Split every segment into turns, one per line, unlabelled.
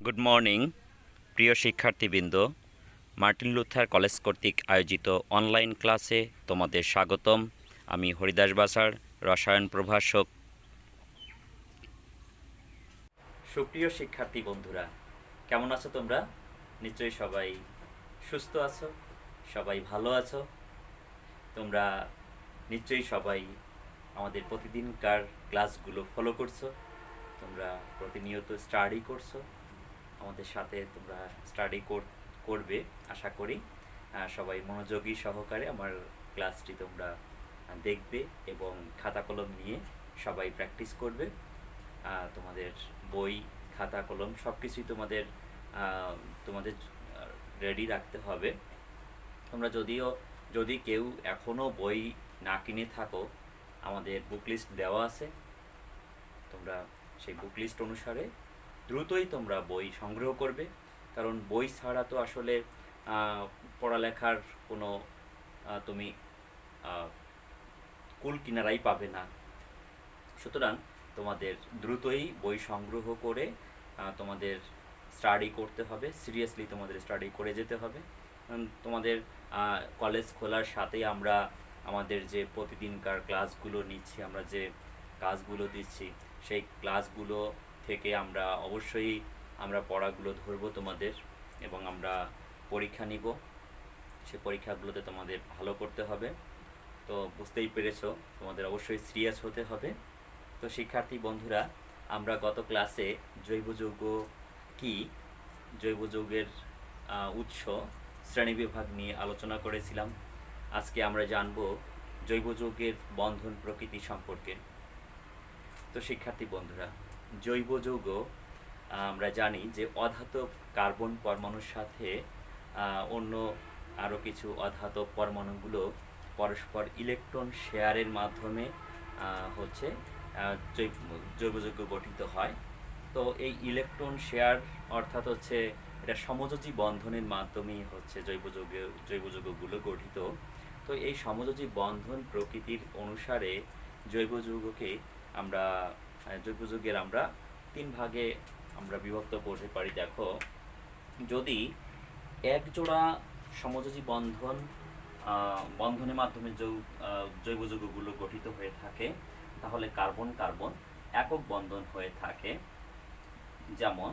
Good morning প্রিয় শিক্ষার্থীবৃন্দ। Martin Luther college কর্তৃক আয়োজিত অনলাইন ক্লাসে তোমাদের স্বাগতম। আমি হরিদাস বাসার রসায়ন প্রভাষক। সুপ্রিয় শিক্ষার্থী বন্ধুরা, কেমন আছো তোমরা? নিশ্চয়ই সবাই সুস্থ আছো, সবাই ভালো আছো। তোমরা নিশ্চয়ই সবাই আমাদের প্রতিদিনকার ক্লাসগুলো ফলো করছো। তোমরা প্রতিনিয়ত স্টাডি করছো, আমাদের সাথে তোমরা স্টাডি করবে আশা করি। সবাই মনোযোগী সহকারে আমার ক্লাসটি তোমরা দেখবে এবং খাতা কলম নিয়ে সবাই প্র্যাকটিস করবে। তোমাদের বই, খাতা কলম সব কিছুই তোমাদের রেডি রাখতে হবে। তোমরা যদি কেউ এখনও বই না কিনে থাকো, আমাদের বুক লিস্ট দেওয়া আছে। তোমরা সেই বুক লিস্ট অনুসারে দ্রুতই তোমরা বই সংগ্রহ করবে, কারণ বই ছাড়া তো আসলে পড়ালেখার কোনো তুমি কুল কিনারাই পাবে না। সুতরাং তোমাদের দ্রুতই বই সংগ্রহ করে তোমাদের স্টাডি করতে হবে, সিরিয়াসলি তোমাদের স্টাডি করে যেতে হবে। তোমাদের কলেজ খোলার সাথেই আমরা আমাদের যে প্রতিদিনকার ক্লাসগুলো নিচ্ছি, আমরা যে কাজগুলো দিচ্ছি, সেই ক্লাসগুলো থেকে আমরা পড়াগুলো ধরবো তোমাদের, এবং আমরা পরীক্ষা নিব। সে পরীক্ষাগুলোতে তোমাদের ভালো করতে হবে। তো বুঝতেই পেরেছো, তোমাদের অবশ্যই সিরিয়াস হতে হবে। তো শিক্ষার্থী বন্ধুরা, আমরা গত ক্লাসে জৈব যৌগ কি, জৈব যৌগের উৎস, শ্রেণীবিভাগ নিয়ে আলোচনা করেছিলাম। আজকে আমরা জানব জৈব যৌগের বন্ধন প্রকৃতি সম্পর্কে। তো শিক্ষার্থী বন্ধুরা, জৈব যৌগ আমরা জানি যে অধাতব কার্বন পরমাণুর সাথে অন্য আরও কিছু অধাতব পরমাণুগুলো পরস্পর ইলেকট্রন শেয়ারের মাধ্যমে হচ্ছে জৈব যৌগ গঠিত হয়। তো এই ইলেকট্রন শেয়ার অর্থাৎ হচ্ছে এটা সমযোজী বন্ধনের মাধ্যমেই হচ্ছে জৈব যৌগগুলো গঠিত। তো এই সমযোজী বন্ধন প্রকৃতির অনুসারে জৈব যৌগের আমরা 3 ভাগে আমরা বিভক্ত করতে পারি। দেখো, যদি এক জোড়া সমযোজী বন্ধনের মাধ্যমে জৈব যৌগগুলো গঠিত হয়ে থাকে, তাহলে কার্বন কার্বন একক বন্ধন হয়ে থাকে। যেমন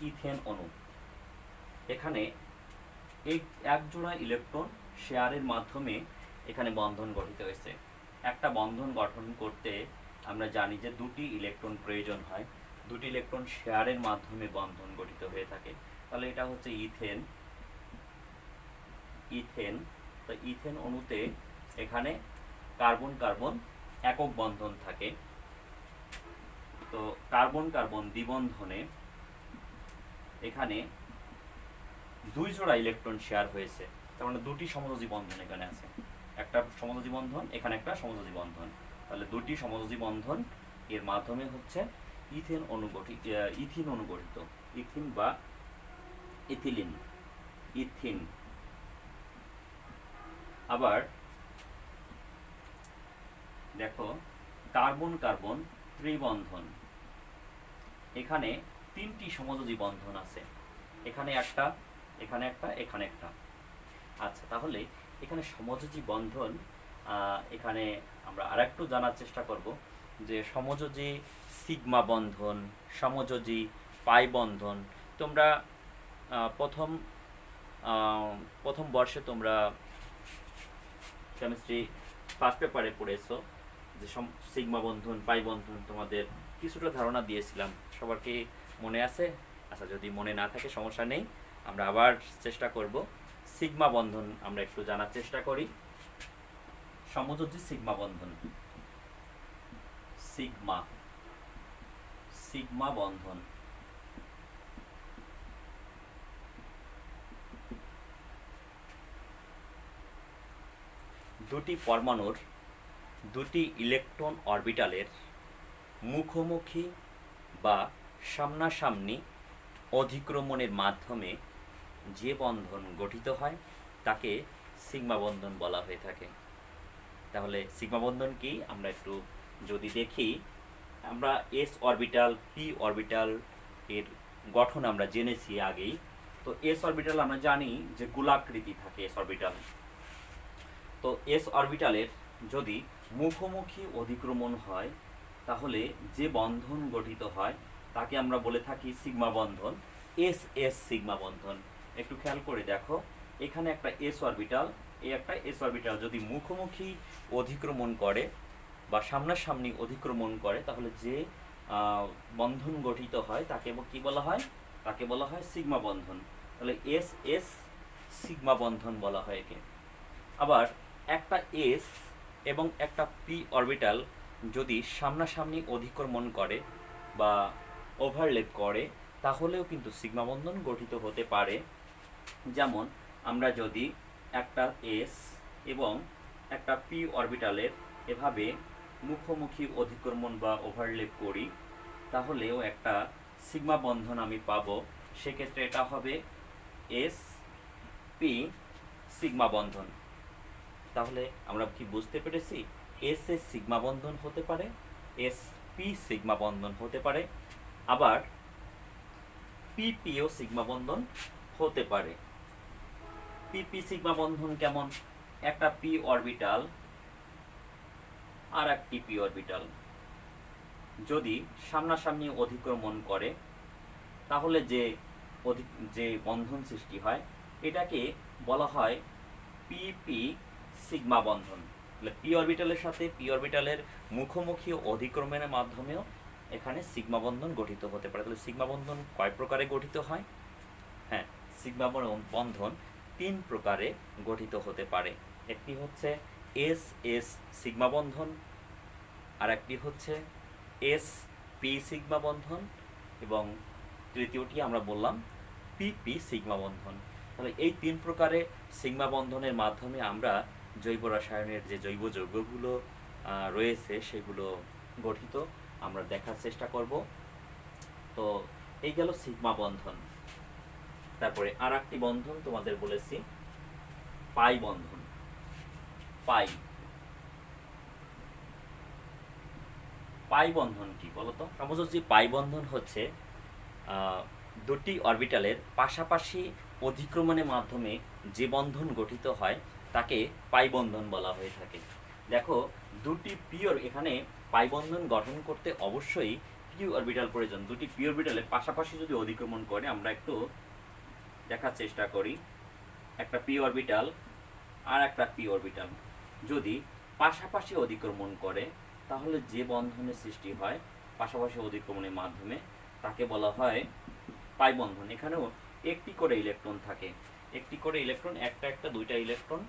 ইথেন অণু, এখানে এক জোড়া ইলেকট্রন শেয়ারের মাধ্যমে এখানে বন্ধন গঠিত হয়েছে। একটা বন্ধন গঠন করতে আমরা জানি যে 2টি ইলেকট্রন প্রয়োজন হয়, 2টি ইলেকট্রন শেয়ারের মাধ্যমে বন্ধন গঠিত হয়ে থাকে। তাহলে এটা হচ্ছে ইথেন। তো ইথেন অণুতে এখানে কার্বন কার্বন একক বন্ধন থাকে। তো কার্বন কার্বন দ্বিবন্ধনে এখানে 2 জোড়া ইলেকট্রন শেয়ার হয়েছে, তার মানে 2টি সমযোজী বন্ধন এখানে আছে। একটা সমযোজী বন্ধন, এখানে একটা সমযোজী বন্ধন, তাহলে 2টি সমযোজী বন্ধন এর মাধ্যমে হচ্ছে ইথিন অনুগঠিত। ইথিন বা ইথিন। আবার দেখো, কার্বন কার্বন ত্রিবন্ধন, এখানে 3টি সমযোজী বন্ধন আছে, এখানে একটা, এখানে একটা, এখানে একটা। আচ্ছা, তাহলে এখানে সমযোজী বন্ধন, এখানে আমরা আরেকটু জানার চেষ্টা করব যে সমযোজী সিগমা বন্ধন, সমযোজী পাই বন্ধন। তোমরা প্রথম বর্ষে তোমরা কেমিস্ট্রি ফার্স্ট পেপারে পড়েছো যে সিগমা বন্ধন, পাই বন্ধন, তোমাদের কিছুটা ধারণা দিয়েছিলাম। সবার কি মনে আছে? আচ্ছা, যদি মনে না থাকে সমস্যা নেই, আমরা আবার চেষ্টা করব। সিগমা বন্ধন আমরা একটু জানার চেষ্টা করি। সমযোজী সিগমা বন্ধন, সিগমা বন্ধন, দুটি পরমাণুর 2টি ইলেকট্রন অরবিটালের মুখোমুখি বা সামনাসামনি অধিক্রমণের মাধ্যমে যে বন্ধন গঠিত হয় তাকে সিগমা বন্ধন বলা হয়ে থাকে। তাহলে সিগমা বন্ধন কি আমরা একটু যদি দেখি, আমরা এস অরবিটাল, পি অরবিটাল এর গঠন আমরা জেনেছি আগেই। তো এস অরবিটাল আমরা জানি যে গোলাকৃতি থাকে এস অরবিটাল। তো এস অরবিটালের যদি মুখোমুখি অধিক্রমণ হয় তাহলে যে বন্ধন গঠিত হয় তাকে আমরা বলে থাকি সিগমা বন্ধন, এস এস সিগমা বন্ধন। একটু খেয়াল করে দেখো, এখানে একটা এস অরবিটাল, এই একটা এস অরবিটাল যদি মুখোমুখি অধিক্রমণ করে বা সামনাসামনি অধিক্রমণ করে তাহলে যে বন্ধন গঠিত হয় তাকে কি বলা হয়? তাকে বলা হয় সিগমা বন্ধন। তাহলে এস এস সিগমা বন্ধন বলা হয় একে। আবার একটা এস এবং একটা পি অরবিটাল যদি সামনাসামনি অধিক্রমণ করে বা ওভারল্যাপ করে তাহলেও কিন্তু সিগমা বন্ধন গঠিত হতে পারে। যেমন আমরা যদি একটা এস এবং একটা পি অরবিটালের এভাবে মুখোমুখি অধিক্রমণ বা ওভারল্যাপ করি তাহলেও একটা সিগমা বন্ধন আমি পাবো। সেক্ষেত্রে এটা হবে এস পি সিগমা বন্ধন। তাহলে আমরা কি বুঝতে পেরেছি? এস এস সিগমা বন্ধন হতে পারে, এস পি সিগমা বন্ধন হতে পারে, আবার পি পিও সিগমা বন্ধন হতে পারে। পি পি সিগমা বন্ধন কেমন? একটা পি অরবিটাল আর একটি পি অরবিটাল যদি সামনাসামনি অধিক্রমণ করে তাহলে যে বন্ধন সৃষ্টি হয় এটাকে বলা হয় পি পি সিগমা বন্ধন। পি অরবিটালের সাথে পি অরবিটালের মুখোমুখি অধিক্রমণের মাধ্যমেও এখানে সিগমা বন্ধন গঠিত হতে পারে। তাহলে সিগমা বন্ধন কয় প্রকারে গঠিত হয়? হ্যাঁ, সিগমা বন্ধন 3 প্রকারে গঠিত হতে পারে। একটি হচ্ছে এস এস সিগমা বন্ধন, আর একটি হচ্ছে এস পি সিগমা বন্ধন, এবং তৃতীয়টি আমরা বললাম পি পি সিগমা বন্ধন। তাহলে এই 3 প্রকারে সিগমা বন্ধনের মাধ্যমে আমরা জৈব রসায়নের যে জৈব যৌগগুলো রয়েছে সেগুলো গঠিত আমরা দেখার চেষ্টা করব। তো এই গেল সিগমা বন্ধন। তারপরে আর একটি বন্ধন তোমাদের বলেছি পাই বন্ধন। পাই পাই বন্ধন কি বলতো? সমযোজী পাই বন্ধন হচ্ছে দুটি অরবিটালের পাশাপাশি অধিক্রমণের মাধ্যমে যে বন্ধন গঠিত হয় তাকে পাই বন্ধন বলা হয়ে থাকে। দেখো, দুটি পিওর এখানে পাই বন্ধন গঠন করতে অবশ্যই পি অরবিটাল প্রয়োজন। দুটি পি অরবিটালের পাশাপাশি যদি অধিক্রমণ করে, আমরা একটু দেখার চেষ্টা করি। একটা পি অরবিটাল আর একটা পি অরবিটাল যদি পাশাপাশি অধিক্রমণ করে তাহলে যে বন্ধনের সৃষ্টি হয় পাশাপাশি অধিক্রমণের মাধ্যমে তাকে বলা হয় পাই বন্ধন। এখানেও একটি করে ইলেকট্রন থাকে, একটি করে ইলেকট্রন, একটা দুইটা ইলেকট্রন,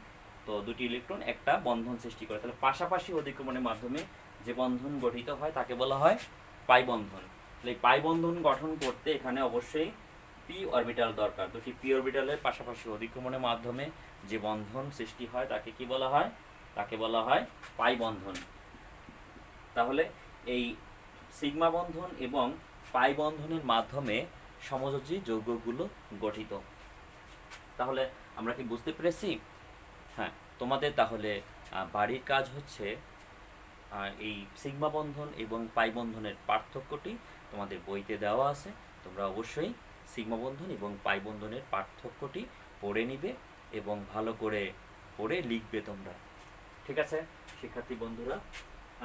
তো দুটি ইলেকট্রন একটা বন্ধন সৃষ্টি করে। তাহলে পাশাপাশি অধিক্রমণের মাধ্যমে যে বন্ধন গঠিত হয় তাকে বলা হয় পাই বন্ধন। তাহলে এই পাই বন্ধন গঠন করতে এখানে অবশ্যই পি অরবিটাল দরকার। দুটি পি অরবিটালের পাশাপাশি অধিক্রমণের মাধ্যমে যে বন্ধন সৃষ্টি হয় তাকে কি বলা হয়? তাকে বলা হয় পাই বন্ধন। তাহলে এই সিগমা বন্ধন এবং পাই বন্ধনের মাধ্যমে সমযোজী যৌগগুলো গঠিত। তাহলে আমরা কি বুঝতে পেরেছি? হ্যাঁ, তোমাদের তাহলে বাড়ির কাজ হচ্ছে এই সিগমা বন্ধন এবং পাই বন্ধনের পার্থক্যটি তোমাদের বইতে দেওয়া আছে। তোমরা অবশ্যই সিগমা বন্ধন এবং পাই বন্ধনের পার্থক্যটি পড়ে নিবে এবং ভালো করে পড়ে লিখবে তোমরা। ঠিক আছে শিক্ষার্থী বন্ধুরা,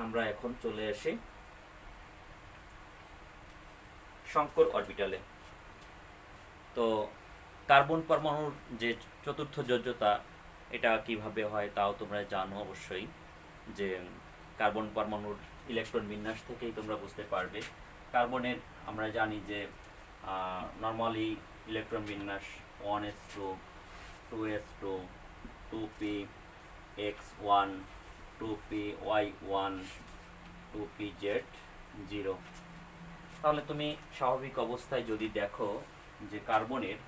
আমরা এখন চলে আসি শঙ্কর অরবিটালে। তো কার্বন পরমাণুর যে চতুর্থ যোজ্যতা এটা কিভাবে হয় তাও তোমরা জানো অবশ্যই, যে কার্বন পরমাণুর ইলেকট্রন বিন্যাস থেকেই তোমরা বুঝতে পারবে। কার্বনের আমরা জানি যে নর্মালি ইলেকট্রন বিন্যাস 1s2 2s2 2px1 2py1 2pz0। তাহলে তুমি স্বাভাবিক অবস্থায় যদি দেখো যে কার্বনের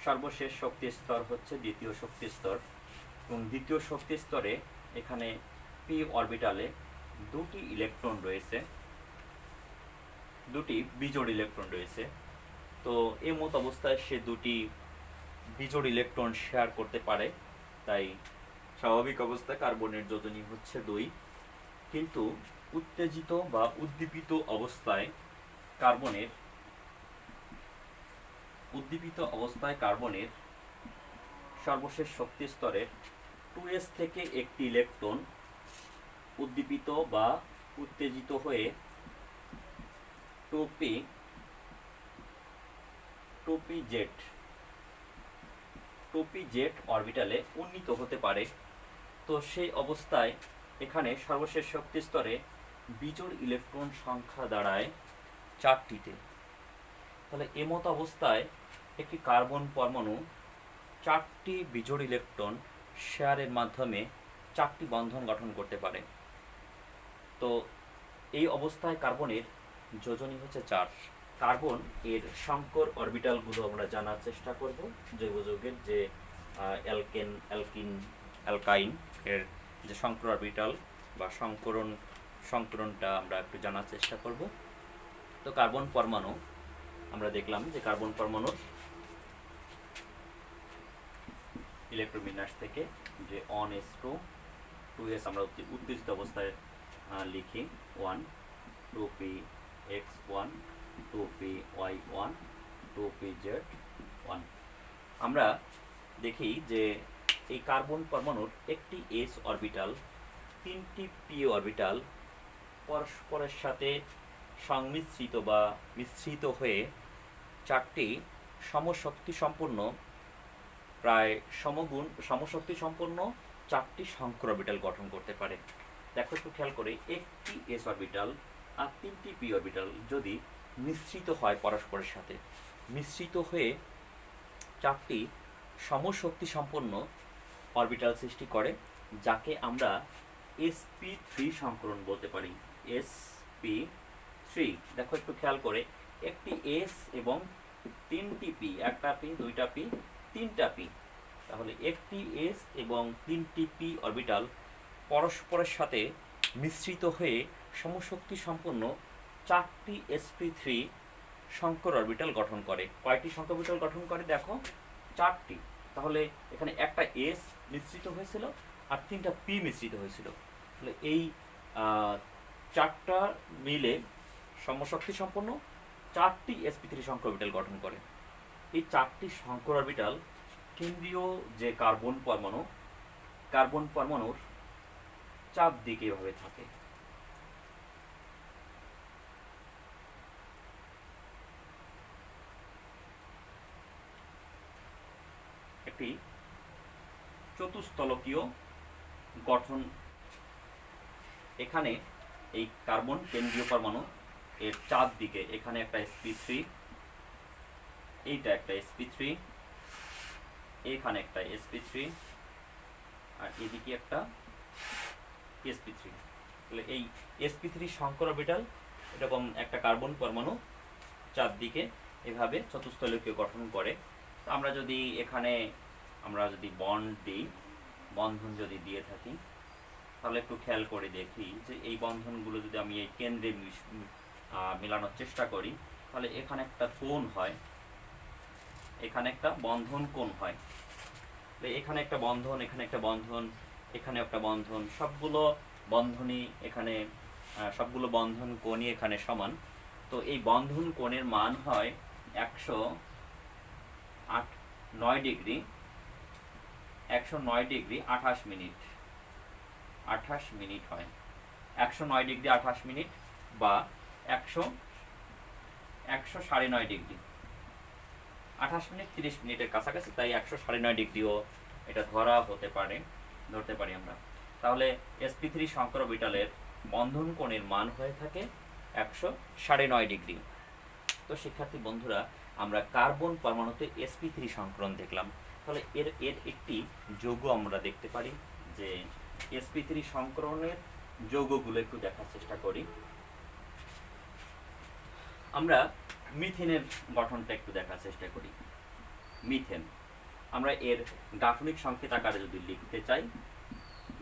সর্বশেষ শক্তি স্তর হচ্ছে দ্বিতীয় শক্তি স্তর, এবং দ্বিতীয় শক্তি স্তরে এখানে পি অরবিটালে দুটি ইলেকট্রন রয়েছে, দুটি বিজোড় ইলেকট্রন রয়েছে। তো এই মত অবস্থায় সে দুটি বিজোড় ইলেকট্রন শেয়ার করতে পারে, তাই স্বাভাবিক অবস্থায় কার্বনের যোজনী হচ্ছে 2। কিন্তু উত্তেজিত বা উদ্দীপিত অবস্থায় কার্বনের উদ্দীপিত অবস্থায় কার্বনের সর্বশেষ শক্তি স্তরের 2s থেকে একটি ইলেকট্রন উদ্দীপিত বা উত্তেজিত হয়ে 2p জেড অরবিটালে উন্নীত হতে পারে। তো সেই অবস্থায় এখানে সর্বশেষ শক্তি স্তরে বিজোড় ইলেকট্রন সংখ্যা দাঁড়ায় 4টিতে। তাহলে এমত অবস্থায় একটি কার্বন পরমাণু 4টি বিজোড় ইলেকট্রন শেয়ারের মাধ্যমে 4টি বন্ধন গঠন করতে পারে। তো এই অবস্থায় কার্বনের যোজনী হচ্ছে 4। কার্বন এর সংকর অরবিটালগুলো আমরা জানার চেষ্টা করব। জৈব যৌগের যে অ্যালকাইন এর যে সংকর অরবিটাল বা সংকরণটা আমরা একটু জানার চেষ্টা করব। তো কার্বন পরমাণু আমরা দেখলাম যে কার্বন পরমাণুর ইলেকট্রন বিন্যাস থেকে যে 1s2 2s আমরা উত্তেজিত অবস্থায় লিখি 1 2px1 2py1 2pz1। আমরা দেখি যে এই কার্বন পরমাণুর একটি s অরবিটাল 3টি p অরবিটাল পরস্পরের সাথে সংমিশ্রিত বা মিশ্রিত হয়ে 4টি সমশক্তি সম্পন্ন প্রায় সমশক্তি সম্পন্ন 4টি সংকর অরবিটাল গঠন করতে পারে। দেখো একটু খেয়াল করে, একটি s অরবিটাল আর 3টি p অরবিটাল যদি মিশ্রিত হয় পরস্পরের সাথে, মিশ্রিত হয়ে 4টি সমশক্তি সম্পন্ন অরবিটাল সৃষ্টি করে, যাকে আমরা sp3 সংকরণ বলতে পারি। sp3 দেখো একটু খেয়াল করে, একটি s এবং 3টি p, একটা p, দুইটা p, তিনটা p। তাহলে একটি s এবং 3টি p অরবিটাল পরস্পরের সাথে মিশ্রিত হয়ে সমশক্তি সম্পন্ন 4টি sp3 সংকর অরবিটাল গঠন করে। কয়টি সংকর অরবিটাল গঠন করে দেখো? 4টি। তাহলে এখানে একটা s মিশ্রিত হয়েছিল আর 3টা p মিশ্রিত হয়েছিল। তাহলে এই 4টা মিলে সমশক্তি সম্পন্ন 4টি sp3 সংকর অরবিটাল গঠন করে। এই 4টি সংকর অরবিটাল কেন্দ্রীয় যে কার্বন পরমাণুর চারদিকে এভাবে থাকে। একটি চতুস্তলকীয় গঠন। এখানে এই কার্বন কেন্দ্রীয় পরমাণু এর চারদিকে, এখানে একটা sp3, এইটা একটা sp3, এখানে একটা sp3 আর এদিকে একটা sp3। তাহলে এই sp3 সংকর অরবিটাল এরকম একটা কার্বন পরমাণু চারদিকে এভাবে চতুস্তলকীয় গঠন করে। তো আমরা যদি এখানে বন্ধন যদি দিয়ে থাকি, তাহলে একটু খেয়াল করে দেখি যে এই বন্ধনগুলো যদি আমি এই কেন্দ্রে মেলানোর চেষ্টা করি, তাহলে এখানে একটা কোণ হয়, এখানে একটা বন্ধন কোণ হয়। এখানে একটা বন্ধন, এখানে একটা বন্ধন, এখানে একটা বন্ধন, সবগুলো বন্ধন কোণই এখানে সমান। তো এই বন্ধন কোণের মান হয় 109 ডিগ্রি 28 মিনিট। 28 মিনিট হয় 109 ডিগ্রি 28 মিনিট বা 109.5 ডিগ্রি 28 মিনিট 30 মিনিটের কাছাকাছি, তাই 109.5 ডিগ্রিও এটা ধরতে পারি আমরা। তাহলে sp3 সংকর অরবিটালের বন্ধন কোণের মান হয়ে থাকে 109.5 ডিগ্রি। তো শিক্ষার্থী বন্ধুরা, আমরা কার্বন পরমাণুতে sp3 সংকরণ দেখলাম। তাহলে এর একটি যৌগ আমরা দেখতে পারি যে sp3 সংকরণের যৌগগুলো একটু দেখার চেষ্টা করি। আমরা মিথেনের গঠনটা একটু দেখার চেষ্টা করি। মিথেন আমরা এর গাঠনিক সংকেত আকারে যদি লিখতে চাই,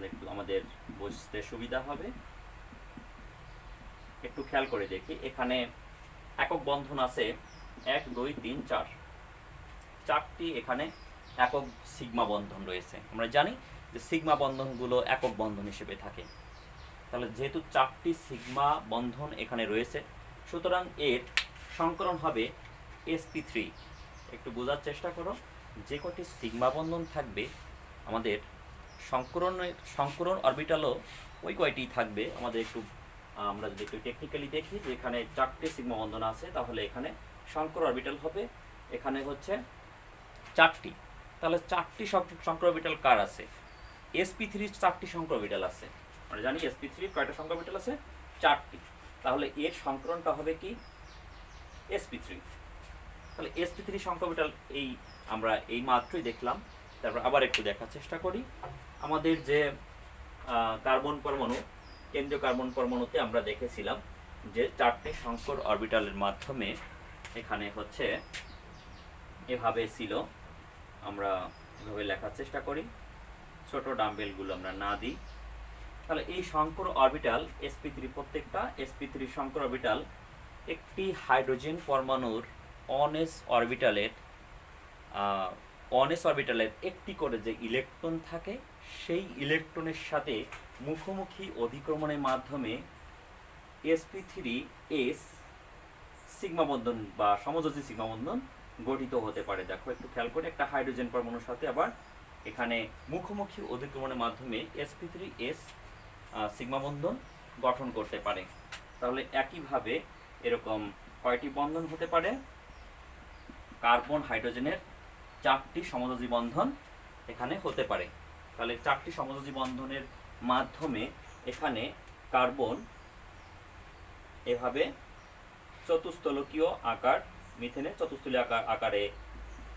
একটু আমাদের বুঝতে সুবিধা হবে। একটু খেয়াল করে দেখি, এখানে একক বন্ধন আছে 1 2 3 4, 4টি এখানে একক সিগমা বন্ধন রয়েছে। আমরা জানি যে সিগমা বন্ধনগুলো একক বন্ধন হিসেবে থাকে। তাহলে যেহেতু 4টি সিগমা বন্ধন এখানে রয়েছে, সুতরাং এর সংকরণ হবে sp3। একটু বোঝার চেষ্টা করো। যে কটি সিগমা বন্ধন থাকবে আমাদের সংকরণ অরবিটালও ওই কয়টি থাকবে আমাদের একটু আমরা যদি একটু টেকনিক্যালি দেখি যে এখানে 4টে সিগমা বন্ধন আছে, তাহলে এখানে সংকর অরবিটাল হবে এখানে হচ্ছে 4টি। তাহলে 4টি সংকর অরবিটাল কার আছে? sp3 4টি সংকর অরবিটাল আছে। আমরা জানি sp3 কয়টা সংকর অরবিটাল আছে? 4টি। তাহলে এর সংকরণটা হবে কি? sp3। তাহলে sp3 সংকর অরবিটাল এই আমরা এই মাত্রই দেখলাম। তারপর আবার একটু দেখার চেষ্টা করি। আমাদের যে কার্বন পরমাণু, কেন্দ্রীয় কার্বন পরমাণুতে আমরা দেখেছিলাম যে 4টে সংকর অরবিটালের মাধ্যমে এখানে হচ্ছে এভাবে ছিল। আমরা এভাবে লেখার চেষ্টা করি, ছোট ডাম্বেলগুলো আমরা না দিই। তাহলে এই সংকর অরবিটাল sp3, প্রত্যেকটা sp3 সংকর অরবিটাল একটি হাইড্রোজেন পরমাণুর অনএস অরবিটালের একটি করে যে ইলেকট্রন থাকে সেই ইলেকট্রনের সাথে মুখোমুখি অধিক্রমণের মাধ্যমে sp3s সিগমা বন্ধন বা সমযোজী সিগমা বন্ধন গঠিত হতে পারে। দেখো একটু খেয়াল করে, একটা হাইড্রোজেন পরমাণুর সাথে আবার এখানে মুখোমুখি অধিক্রমণের মাধ্যমে sp3s সিগমা বন্ধন গঠন করতে পারে। তাহলে একইভাবে এরকম কয়টি বন্ধন হতে পারে? কার্বন হাইড্রোজেনের 4টি সমযোজী বন্ধন এখানে হতে পারে। তাহলে 4টি সমযোজী বন্ধনের মাধ্যমে এখানে কার্বন এভাবে চতুস্তলকীয় আকার, মিথেনের চতুস্তলীয় আকারে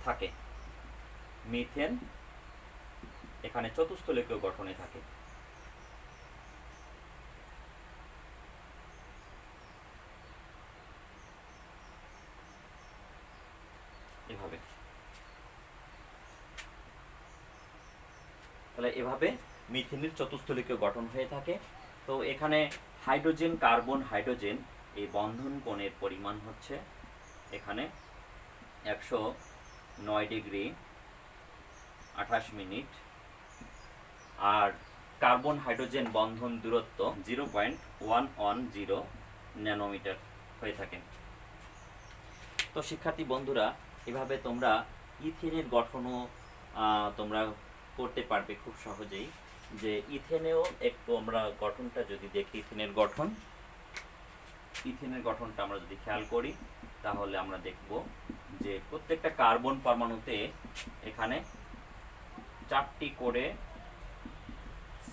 থাকে। মিথেন এখানে চতুস্তলকীয় গঠনে থাকে। এভাবে, তাহলে এভাবে মিথেনের চতুস্তলকীয় গঠন হয়ে থাকে। তো এখানে হাইড্রোজেন কার্বন হাইড্রোজেন এই বন্ধন কোণের পরিমাণ হচ্ছে এখানে 109 ডিগ্রি 28 মিনিট, আর কার্বন হাইড্রোজেন বন্ধন দূরত্ব 0.110 ন্যানোমিটার হয়ে থাকে। তো শিক্ষার্থী বন্ধুরা, এভাবে তোমরা ইথেনের গঠনও তোমরা করতে পারবে খুব সহজেই। যে ইথেনেও একটু আমরা গঠনটা যদি দেখি, ইথেনের গঠনটা আমরা যদি খেয়াল করি তাহলে আমরা দেখব যে প্রত্যেকটা কার্বন পরমাণুতে এখানে 4টি করে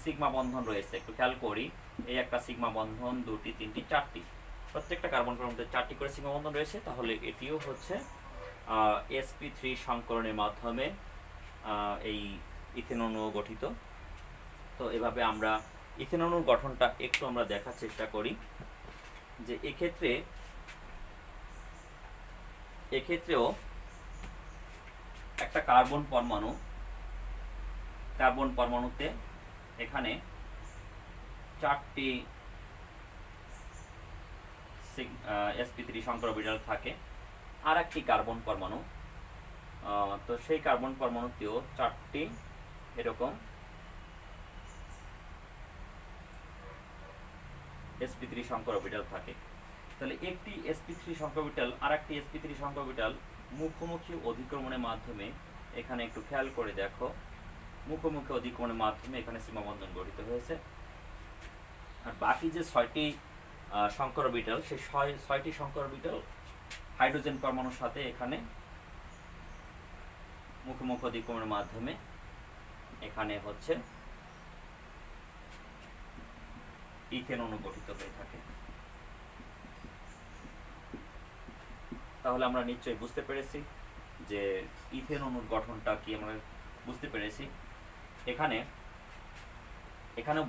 সিগমা বন্ধন রয়েছে। একটু খেয়াল করি, এই একটা সিগমা বন্ধন, 2টি 3টি 4টি, প্রত্যেকটা কার্বন পরমাণুতে 4টি করে সিগমা বন্ধন রয়েছে। তাহলে এটিও হচ্ছে sp3 সংকরণের মাধ্যমে এই ইথেন অণু গঠিত। তো এভাবে আমরা ইথেন অণুর গঠনটা একটু আমরা দেখার চেষ্টা করি যে এক্ষেত্রেও একটা কার্বন পরমাণুতে এখানে 4টি sp3 সংকর অরবিটাল থাকে। আর একটি কার্বন পরমাণু, তো সেই কার্বন পরমাণুতেও 4টি এরকম sp3 সংকর অরবিটাল থাকে। তাহলে একটি sp3 সংকর অরবিটাল আর একটি sp3 সংকর অরবিটাল মুখোমুখি অধিক্রমণের মাধ্যমে, এখানে একটু খেয়াল করে দেখো, মুখোমুখি অধিক্রমণের মাধ্যমে এখানে সীমা বন্ধন গঠিত হয়েছে। আর বাকি যে 6টি সংকর অরবিটাল, সেই 6টি সংকর অরবিটাল হাইড্রোজেন পরমাণুর সাথে এখানে মুখোমুখি অধিক্রমণের মাধ্যমে এখানে হচ্ছে ইথেন অণু গঠিত হয়ে থাকে। তাহলে আমরা নিশ্চয়ই বুঝতে পেরেছি যে ইথেন অণুর গঠনটা কি আমরা বুঝতে পেরেছি। এখানে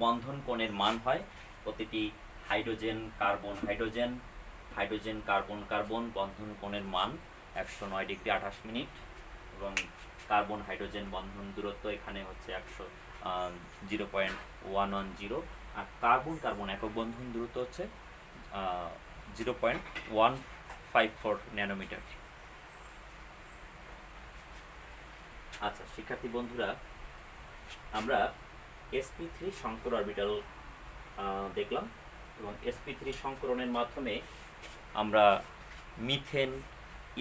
বন্ধন কোণের মান হয় প্রতিটি hydrogen carbon hydrogen, hydrogen carbon carbon বন্ধন কোণের মান 109 ডিগ্রি 28 মিনিট, এবং কার্বন হাইড্রোজেন বন্ধন দূরত্ব এখানে হচ্ছে 0.110, আর কার্বন কার্বন একক বন্ধন দূরত্ব হচ্ছে 0.154 ন্যানোমিটার। আচ্ছা শিক্ষার্থী বন্ধুরা, আমরা sp3 সংকর অরবিটাল দেখলাম, এবং sp3 সংকরণের মাধ্যমে আমরা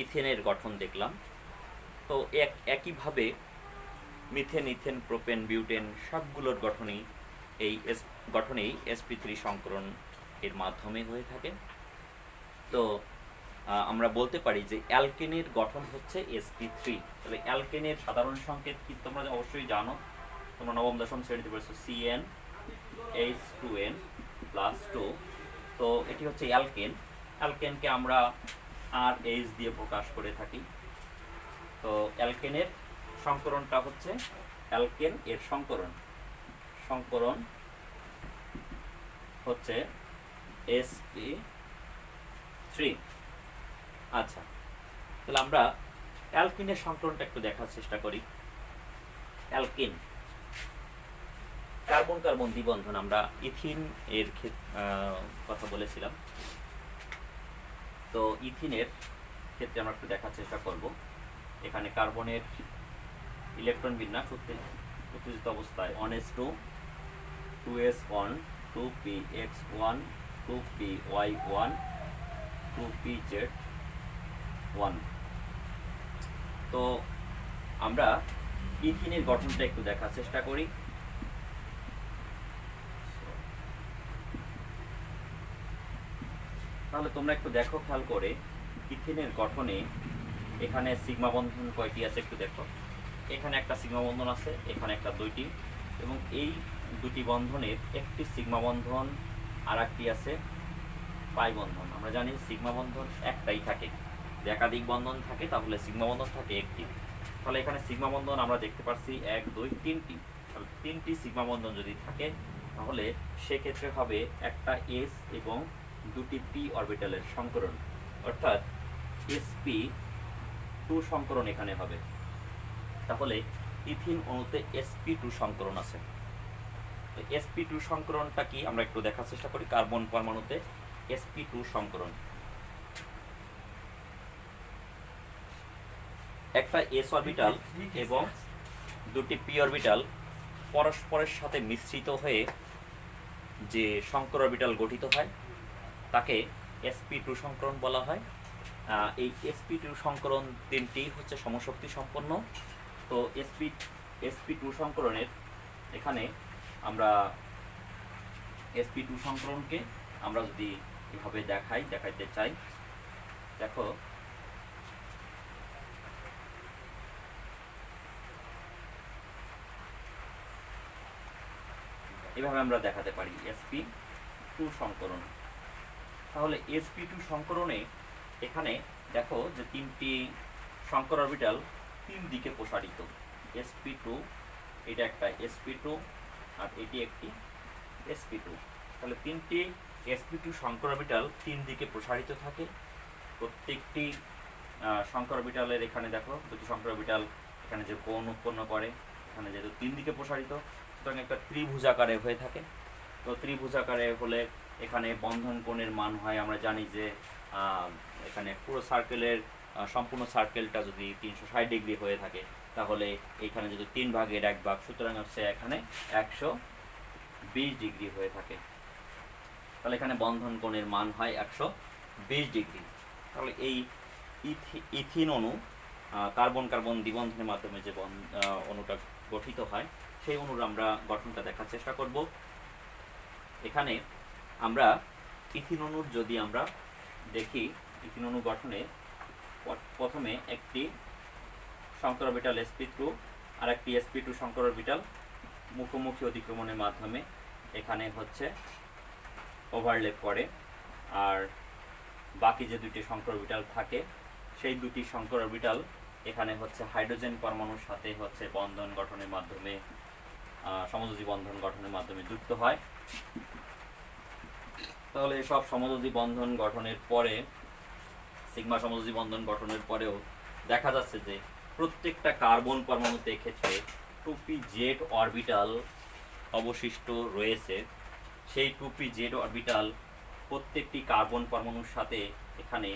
ইথেনের গঠন দেখলাম। তো একইভাবে মিথেন, ইথেন, প্রোপেন, বিউটেন সবগুলোর গঠনেই sp3 সংকরণ এর মাধ্যমে হয়ে থাকে। তো আমরা বলতে পারি যে অ্যালকেনের গঠন হচ্ছে sp3। তবে অ্যালকেনের সাধারণ সংকেত কি তোমরা অবশ্যই জানো, তোমরা নবম দশম শ্রেণীতে পড়েছো, CnH2n+2। তো এটি হচ্ছে অ্যালকেন। অ্যালকেনকে আমরা RH দিয়ে প্রকাশ করে থাকি। তো অ্যালকেনের সংকরণটা হচ্ছে, অ্যালকেন এর সংকরণ হচ্ছে sp3। আচ্ছা, তাহলে আমরা অ্যালকিনের সংকরণটা একটু দেখার চেষ্টা করি। অ্যালকিন, কার্বন কার্বন দ্বিবন্ধন, আমরা ইথিন এর কথা বলেছিলাম। তো ইথিনের ক্ষেত্রে আমরা একটু দেখার চেষ্টা করব। এখানে কার্বনের ইলেকট্রন বিন্যাস উত্তেজিত অবস্থায় 1s2, 2s1, 2px1, 2py1, 2pz1। তো আমরা ইথিনের গঠনটা একটু দেখার চেষ্টা করি। তাহলে তোমরা একটু দেখো খেয়াল করে, ইথিনের গঠনে এখানে সিগমা বন্ধন কয়টি আছে একটু দেখো। এখানে একটা সিগমা বন্ধন আছে, এখানে একটা, দুইটি, এবং এই দুটি বন্ধনের একটি সিগমা বন্ধন আর একটি আছে পাই বন্ধন। আমরা জানি সিগমা বন্ধন একটাই থাকে, একাধিক বন্ধন থাকে তাহলে সিগমা বন্ধন থাকে একটি। তাহলে এখানে সিগমা বন্ধন আমরা দেখতে পাচ্ছি 1, 2, 3টি। তাহলে 3টি সিগমা বন্ধন যদি থাকে তাহলে সেক্ষেত্রে হবে একটা s এবং দুটি p অরবিটালের সংকরণ, অর্থাৎ sp2 সংকরণ এখানে হবে। তাহলে ইথিন অণুতে sp2 সংকরণ আছে। sp2 সংকরণটা কি আমরা একটু দেখার চেষ্টা করি। কার্বন পরমাণুতে sp2 সংকরণ, একটা s অরবিটাল এবং দুটি p অরবিটাল পরস্পরের সাথে মিশ্রিত হয়ে যে সংকর অরবিটাল গঠিত হয় তাকে sp2 সংকরণ বলা হয়। এই sp2 সংকরণ তিনটি হচ্ছে সমশক্তি সম্পন্ন। তো sp2 সংকরণের এখানে আমরা sp2 সংকরণকে আমরা যদি এভাবে দেখাইতে চাই, দেখো এভাবে আমরা দেখাতে পারি sp2 সংকরণ। তাহলে sp2 সংকরণে এখানে দেখো যে তিনটি সংকর অরবিটাল তিন দিকে প্রসারিত। sp2, এটা একটা sp2 আর এটি একটি sp2। তাহলে তিনটি sp2 সংকর অরবিটাল তিন দিকে প্রসারিত থাকে। প্রত্যেকটি সংকর অরবিটালের এখানে দেখো দুটি সংকর অরবিটাল এখানে যে কোণ উৎপন্ন করে, এখানে যেহেতু তিন দিকে প্রসারিত সুতরাং একটা ত্রিভুজাকারে হয়ে থাকে। তো ত্রিভুজাকারে হলে এখানে বন্ধন কোণের মান হয়, আমরা জানি যে এখানে পুরো সার্কেলের সম্পূর্ণ সার্কেলটা যদি 360 ডিগ্রি হয়ে থাকে তাহলে এখানে যদি 3 ভাগের 1 ভাগ, সুতরাং হচ্ছে এখানে 120 ডিগ্রি হয়ে থাকে। তাহলে এখানে বন্ধন কোণের মান হয় 120 ডিগ্রি। তাহলে এই ইথিন অণু কার্বন কার্বন দ্বিবন্ধনের মাধ্যমে যে অণুটা গঠিত হয় সেই অণুর আমরা গঠনটা দেখার চেষ্টা করব। এখানে আমরা ইথিন অণুর যদি আমরা দেখি, ইথিন অণু গঠনে প্রথমে একটি সংকর অরবিটাল sp2 আর একটি sp2 সংকর অরবিটাল মুখোমুখি অতিক্রমণের মাধ্যমে এখানে হচ্ছে ওভারল্যাপ করে, আর বাকি যে দুটি সংকর অরবিটাল থাকে সেই দুটি সংকর অরবিটাল এখানে হচ্ছে হাইড্রোজেন পরমাণুর সাথে হচ্ছে বন্ধন গঠনের মাধ্যমে, সমযোজী বন্ধন গঠনের মাধ্যমে যুক্ত হয়। তাহলে এসব সমযোজী বন্ধন গঠনের পরে, সিগমা সমযোজী বন্ধন গঠনের পরেও দেখা যাচ্ছে যে প্রত্যেকটা কার্বন পরমাণুতে এক্ষেত্রে 2pz অরবিটাল অবশিষ্ট রয়েছে। সেই 2pz অরবিটাল প্রত্যেকটি কার্বন পরমাণুর সাথে এখানে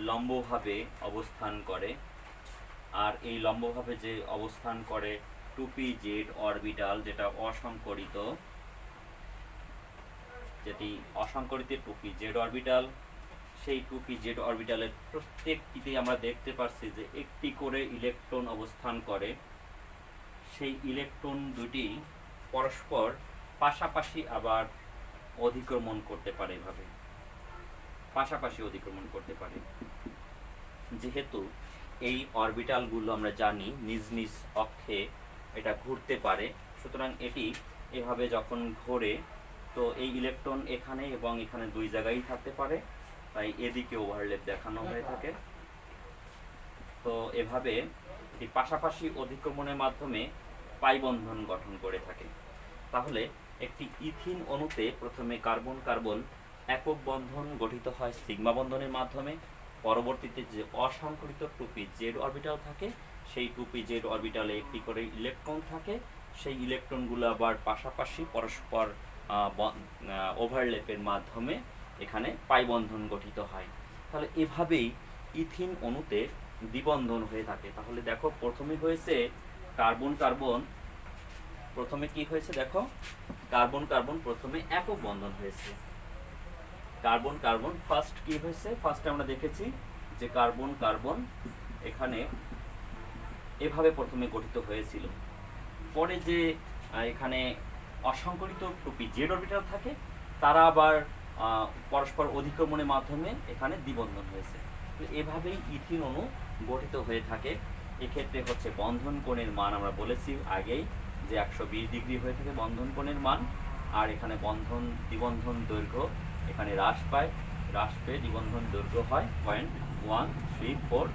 লম্বভাবে অবস্থান করে, আর এই লম্বভাবে যে অবস্থান করে 2pz অরবিটাল যেটি অসংকরিত 2pz অরবিটাল, সেই 2p z অরবিটালের প্রত্যেকটিতেই আমরা দেখতে পাচ্ছি যে একটি করে ইলেকট্রন অবস্থান করে। সেই ইলেকট্রন দুটি পরস্পর পাশাপাশি আবার অধিক্রমণ করতে পারে, এভাবে পাশাপাশি অধিক্রমণ করতে পারে। যেহেতু এই অরবিটালগুলো আমরা জানি নিজ নিজ অক্ষে এটা ঘুরতে পারে, সুতরাং এটি এভাবে যখন ঘোরে তো এই ইলেকট্রন এখানে এবং এখানে দুই জায়গায় থাকতে পারে, তাই এদিকে ওভারল্যাপ দেখানো হয়ে থাকে। তো এভাবে এই পাশাপাশি অধিক্রমণের মাধ্যমে পাই বন্ধন গঠন করে থাকে। তাহলে একটি ইথিন অণুতে প্রথমে কার্বন কার্বন একক বন্ধন গঠিত হয় সিগমা বন্ধনের মাধ্যমে। পরবর্তীতে যে অসংকরিত 2p z অরবিটাল থাকে, সেই 2p z অরবিটালে একটি করে ইলেকট্রন থাকে। সেই ইলেকট্রনগুলো আবার পাশাপাশি পরস্পর ওভারল্যাপের মাধ্যমে এখানে পাই বন্ধন গঠিত হয়। তাহলে এভাবেই ইথিন অণুতে দ্বিবন্ধন হয়ে থাকে। তাহলে দেখো প্রথমে হয়েছে কার্বন কার্বন, প্রথমে কি হয়েছে দেখো, কার্বন কার্বন প্রথমে একক বন্ধন হয়েছে। কার্বন কার্বন ফার্স্ট কি হয়েছে, ফার্স্টে আমরা দেখেছি যে কার্বন কার্বন এখানে এভাবে প্রথমে গঠিত হয়েছিল। পরে যে এখানে অসংকরিত 2p z অরবিটাল থাকে, তারা আবার পরস্পর অধিক্রমণের মাধ্যমে এখানে দ্বিবন্ধন হয়েছে। তো এভাবেই ইথিন অণু গঠিত হয়ে থাকে। এক্ষেত্রে হচ্ছে বন্ধন কোণের মান আমরা বলেছি আগেই যে 120 ডিগ্রি হয়ে থাকে বন্ধন কোণের মান। আর এখানে দ্বিবন্ধন দৈর্ঘ্য এখানে হ্রাস পেয়ে দ্বিবন্ধন দৈর্ঘ্য হয় 0.134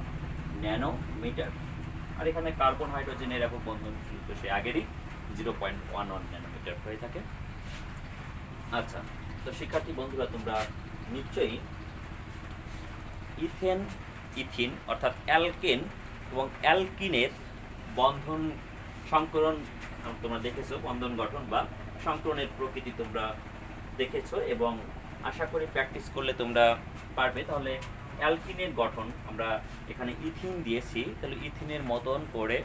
ন্যানোমিটার। আর এখানে কার্বন হাইড্রোজেনের একক বন্ধন তো সে আগেরই 0.11 ন্যানোমিটার হয়ে থাকে। আচ্ছা, তো শিক্ষার্থী বন্ধুরা তোমরা নিশ্চয়ই ইথিন অর্থাৎ অ্যালকেন এবং অ্যালকিনের বন্ধন সংকরণ তোমরা দেখেছো, বন্ধন গঠন বা সংকরণের প্রকৃতি তোমরা দেখেছো এবং আশা করি প্র্যাকটিস করলে তোমরা পারবে। তাহলে অ্যালকিনের গঠন আমরা এখানে ইথিন দিয়েছি, তাহলে ইথিনের মতন করে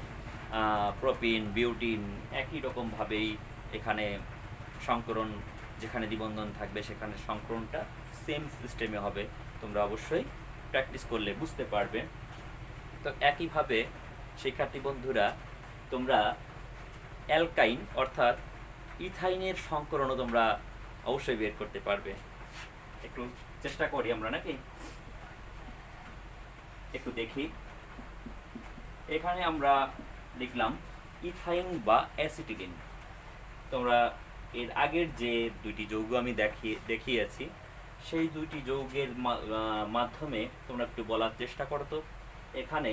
প্রোপিন বিউটিন একই রকমভাবেই এখানে সংকরণ, যেখানে দ্বিবন্ধন থাকবে সেখানে সংকরণটা সেম সিস্টেমে হবে। তোমরা অবশ্যই প্র্যাকটিস করলে বুঝতে পারবে। তো একইভাবে শিক্ষার্থী বন্ধুরা তোমরা অ্যালকাইন অর্থাৎ ইথাইনের সংকরণও তোমরা অবশ্যই বের করতে পারবে। একটু চেষ্টা করি আমরা নাকি, একটু দেখি। এখানে আমরা লিখলাম ইথাইন বা অ্যাসিটিলিন। তোমরা এর আগের যে দুইটি যৌগ আমি দেখিয়েছি সেই দুইটি যৌগের মাধ্যমে তোমরা একটু বলার চেষ্টা করো তো এখানে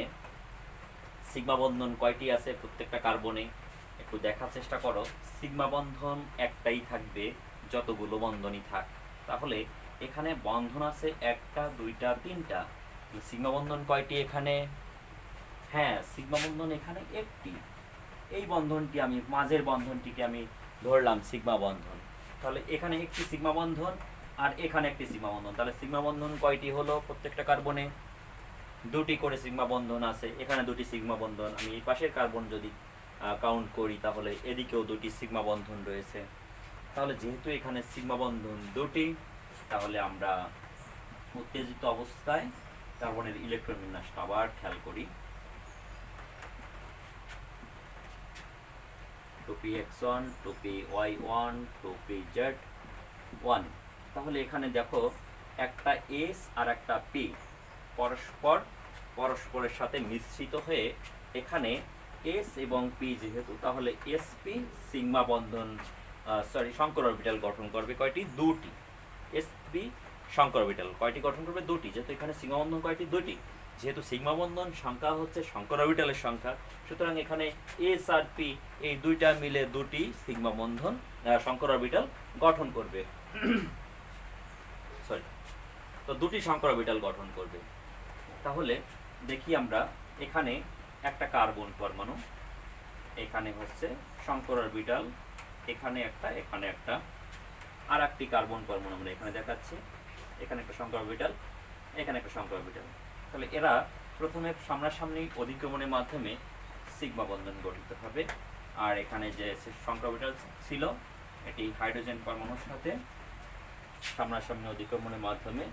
সিগমা বন্ধন কয়টি আছে প্রত্যেকটা কার্বনে, একটু দেখার চেষ্টা করো। সিগমা বন্ধন একটাই থাকবে যতগুলো বন্ধনই থাক। তাহলে এখানে বন্ধন আছে একটা, দুইটা, তিনটা। সিগমা বন্ধন কয়টি এখানে? হ্যাঁ, সিগমা বন্ধন এখানে একটি। এই বন্ধনটি আমি মাঝের বন্ধনটিকে আমি ধরলাম সিগমা বন্ধন। তাহলে এখানে একটি সিগমা বন্ধন আর এখানে একটি সিগমা বন্ধন। তাহলে সিগমা বন্ধন কয়টি হলো প্রত্যেকটা কার্বনে? দুটি করে সিগমা বন্ধন আছে। এখানে দুটি সিগমা বন্ধন। আমি এই পাশের কার্বন যদি কাউন্ট করি তাহলে এদিকেও দুটি সিগমা বন্ধন রয়েছে। তাহলে যেহেতু এখানে সিগমা বন্ধন দুটি, তাহলে আমরা উত্তেজিত অবস্থায় কার্বনের ইলেকট্রন বিন্যাসটা আবার খেয়াল করি। 2px1 2py1 2pz1। তাহলে এখানে দেখো একটা s আর একটা p পরস্পরের সাথে মিশ্রিত হয়ে এখানে s এবং p যেহেতু, তাহলে sp সিগমা বন্ধন সংকর অরবিটাল গঠন করবে কয়টি? দুটি। sp সংকর অরবিটাল কয়টি গঠন করবে? দুটি। যেহেতু এখানে সিগমা বন্ধন কয়টি? দুটি। যেহেতু সিগমা বন্ধন সংখ্যা হচ্ছে সংকর অরবিটালের সংখ্যা, সুতরাং এখানে s আর p এই দুইটা মিলে দুটি সিগমা বন্ধন সংকর অরবিটাল গঠন করবে। তো দুটি সংকর অরবিটাল গঠন করবে। তাহলে দেখি আমরা এখানে একটা কার্বন পরমাণু, এখানে হচ্ছে সংকর অরবিটাল, এখানে একটা আর একটি কার্বন পরমাণু আমরা এখানে দেখাচ্ছি। এখানে একটা সংকর অরবিটাল, এখানে একটা সংকর অরবিটাল। তাহলে এরা প্রথমে সামনাসামনি অধিক্রমণের মাধ্যমে সিগমা বন্ধন গঠিত হবে। আর এখানে যে সংকর অরবিটাল ছিল এটি হাইড্রোজেন পরমাণুর সাথে সামনাসামনি অধিক্রমণের মাধ্যমে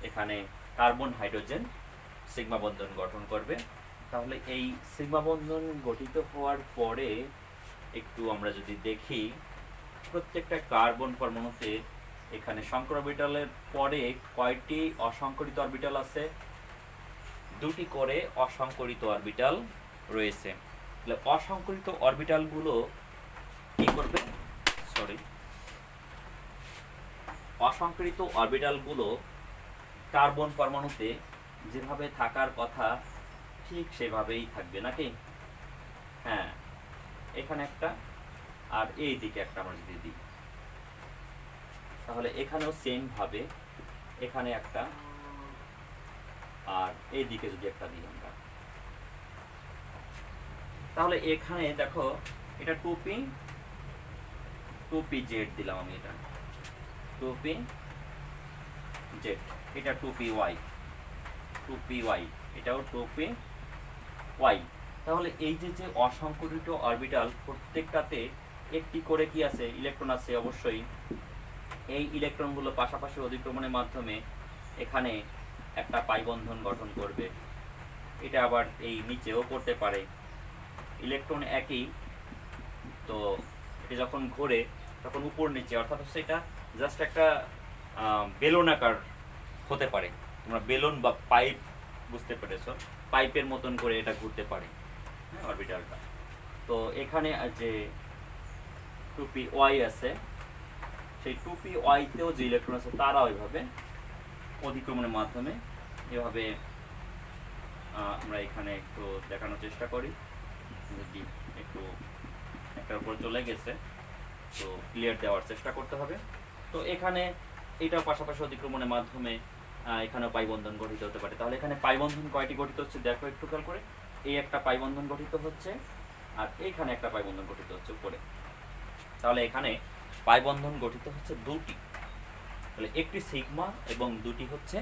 এখানে কার্বন হাইড্রোজেন সিগমা বন্ধন গঠন করবে। তাহলে এই সিগমা বন্ধন গঠিত হওয়ার পরে একটু আমরা যদি দেখি, প্রত্যেকটা কার্বন পরমাণুতে এখানে সংকর অরবিটালের পরে কয়টি অসংকরিত অরবিটাল আছে? দুটি করে অসংকরিত অরবিটাল রয়েছে। তাহলে অসংকরিত অরবিটালগুলো কি করবে? অসংকরিত অরবিটালগুলো কার্বন পরমাণুতে যেভাবে থাকার কথা ঠিক সেভাবেই থাকবে নাকি? হ্যাঁ, এখানে একটা আর এই দিকে একটা আমরা যদি দিই, তাহলে এখানেও সেম ভাবে এখানে একটা আর এই দিকে যদি একটা দিই আমরা, তাহলে এখানে দেখো এটা 2p জেড দিলাম আমি, এটা 2p জেড, এটা 2py, এটাও 2py। তাহলে এই যে যে অসংকরিত অরবিটাল প্রত্যেকটাতে একটি করে কি আছে? ইলেকট্রন আছে অবশ্যই। এই ইলেকট্রনগুলো পাশাপাশি অধিক্রমণের মাধ্যমে এখানে একটা পাই বন্ধন গঠন করবে। এটা আবার এই নিচেও করতে পারে, ইলেকট্রন একই, তো এটা যখন ঘোরে তখন উপর নিচে, অর্থাৎ হচ্ছে এটা জাস্ট একটা বেলুন আকার হতে পারে। তোমরা বেলুন বা পাইপ বুঝতে পেরেছো, পাইপের মতন করে এটা ঘুরতে পারে, হ্যাঁ, অরবিটালটা। তো এখানে যে 2py আছে, সেই 2py-তেও যে ইলেকট্রন আছে তারা ওইভাবে অধিক্রমণের মাধ্যমে এভাবে আমরা এখানে একটু দেখানোর চেষ্টা করি, যদি একটু একটার উপর চলে গেছে তো ক্লিয়ার দেওয়ার চেষ্টা করতে হবে। তো এখানে এটাও পাশাপাশি অধিক্রমণের মাধ্যমে এখানেও পাই বন্ধন গঠিত হতে পারে। তাহলে এখানে পাই বন্ধন কয়টি গঠিত হচ্ছে দেখো একটু খেয়াল করে। এই একটা পাই বন্ধন গঠিত হচ্ছে আর এইখানে একটা পাই বন্ধন গঠিত হচ্ছে উপরে। তাহলে এখানে পাই বন্ধন গঠিত হচ্ছে দুটি, তাহলে একটি সিগমা এবং দুটি হচ্ছে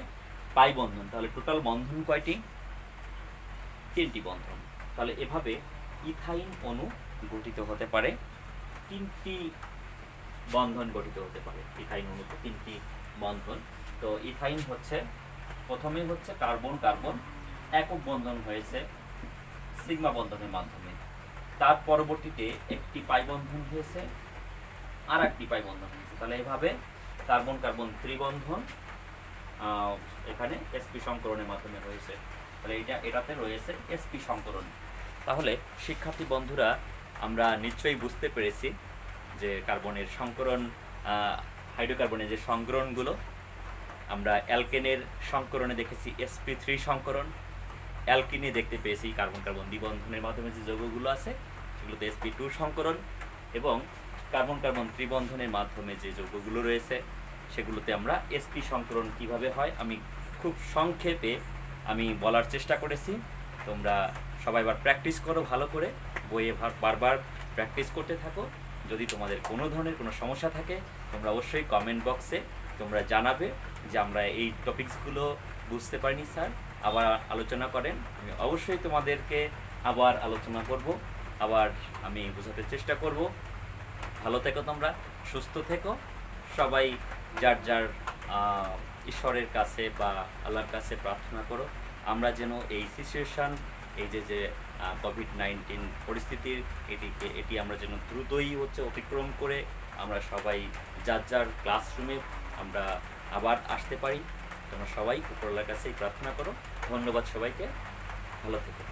পাই বন্ধন। তাহলে টোটাল বন্ধন কয়টি? 3টি বন্ধন। তাহলে এভাবে ইথাইন অণু গঠিত হতে পারে, 3টি বন্ধন গঠিত হতে পারে ইথাইন অণুতে, 3টি বন্ধন। তো ইথাইন হচ্ছে প্রথমেই হচ্ছে কার্বন কার্বন একক বন্ধন হয়েছে সিগমা বন্ধনের মাধ্যমে, তার পরবর্তীতে একটি পাই বন্ধন হয়েছে আর একটি পাই বন্ধন হয়েছে। তাহলে এভাবে কার্বন কার্বন ত্রিবন্ধন এখানে sp সংকরণের মাধ্যমে হয়েছে। তাহলে এটাতে রয়েছে sp সংকরণ। তাহলে শিক্ষার্থী বন্ধুরা, আমরা নিশ্চয়ই বুঝতে পেরেছি যে কার্বনের সংকরণ, হাইড্রোকার্বনের যে সংকরণগুলো, আমরা অ্যালকেনের সংকরণে দেখেছি sp3 সংকরণ, অ্যালকিনে দেখতে পেয়েছি কার্বন কার্বন দ্বিবন্ধনের মাধ্যমে যে যৌগগুলো আছে সেগুলোতে sp2 সংকরণ, এবং কার্বন কার্বন ত্রিবন্ধনের মাধ্যমে যে যৌগগুলো রয়েছে সেগুলোতে আমরা sp সংকরণ কিভাবে হয় আমি খুব সংক্ষেপে আমি বলার চেষ্টা করেছি। তোমরা সবাই এবার প্র্যাকটিস করো ভালো করে, বইয়ে বারবার প্র্যাকটিস করতে থাকো। যদি তোমাদের কোনো ধরনের কোনো সমস্যা থাকে তোমরা অবশ্যই কমেন্ট বক্সে তোমরা জানাবে যে আমরা এই টপিকসগুলো বুঝতে পারিনি স্যার, আবার আলোচনা করেন। আমি অবশ্যই তোমাদেরকে আবার আলোচনা করব, আবার আমি বোঝাতে চেষ্টা করব। ভালো থেকো তোমরা, সুস্থ থেকো, সবাই যার যার ঈশ্বরের কাছে বা আল্লাহর কাছে প্রার্থনা করো আমরা যেন এই সিচুয়েশান, এই যে কোভিড-19 পরিস্থিতির এটি আমরা যেন দ্রুতই অতিক্রম করে আমরা সবাই যার যার ক্লাসরুমে আমরা আবার আসতে পারি। তোমরা সবাই উপরওয়ালার কাছেই প্রার্থনা করো। ধন্যবাদ সবাইকে, ভালো থেকো।